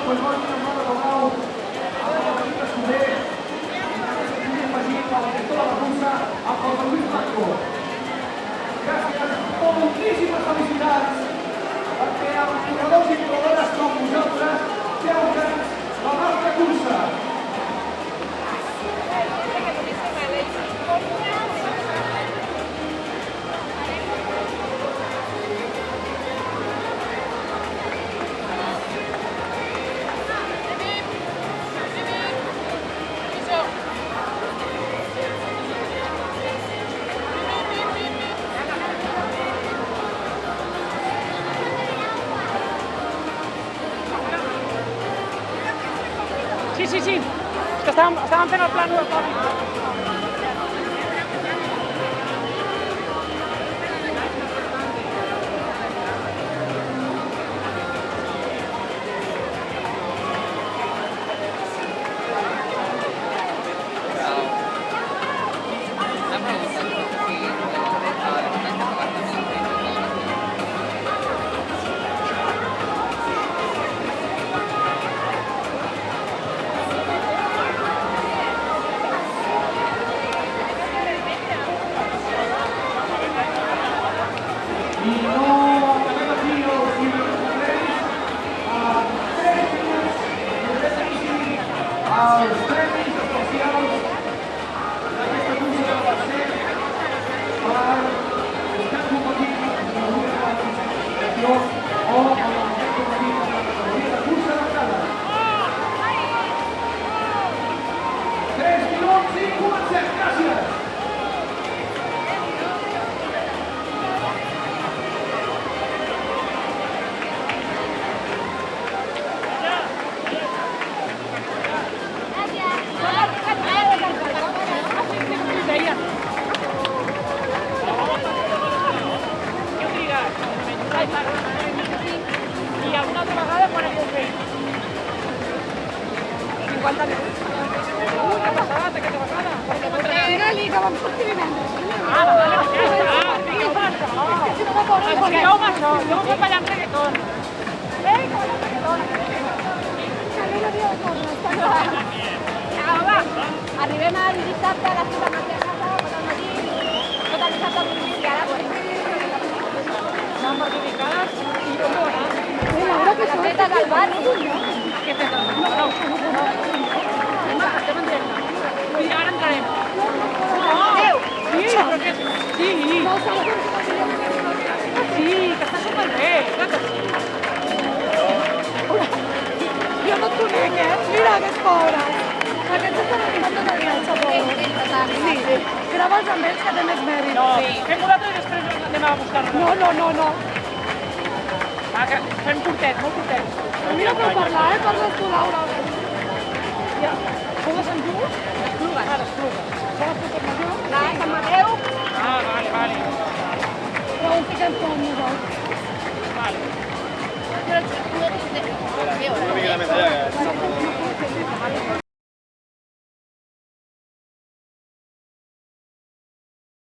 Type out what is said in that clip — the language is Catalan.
pues molt bé, molt Blau, amb el David Escober, i afegit al director de la cursa, el José Luis Blanco. Gràcies, moltíssimes felicitats, perquè els corredors i corredores com vosaltres feu grans la nostra cursa. Sí, és que estàvem fent el plànol del Covid. Els premis especials d'aquesta cursa va ser per estar competit en la categoria de la classificació o en la competit en la categoria de cursa d'arcada. 3 minuts i comencem. Gràcies. I alguna altra vegada quan hem fet 50 minuts. Què passava aquesta vegada? Perquè era Liga, vam sortir divendres. Vale, expliqueu-me això, jo vull ballar reggaeton. Vinga, ballar reggaeton. Que no l'havia de córrer, està clar. Va, arribem el dissabte a les 6 del matí a casa, tot el matí, tot el dissabte al matí, i ara Estan perjudicades i com ho anar? Laura, que les això fetes del barri. Què fes? No. Estem en directe. I ara entrarem. Sí, però que... Sí. Sí, que està superbé. Clar que sí. Jo no et conec, Mira, aquests pobres. Aquests estan arribant tot el viatge, pobres. Sí, grava'ls amb ells, que té més mèrit. No, fem vosaltres i després anem a buscar-nos. No. Va, que fem curtet, molt curtet. Mira per parlar, parles tu, Laura. Ja. Sou de Sant Just? L'Esplugues. L'Esplugues. Sou l'Esplugues Major? La Sant Mateu. Vale. Però ho fiquem com nosaltres. Vale. Però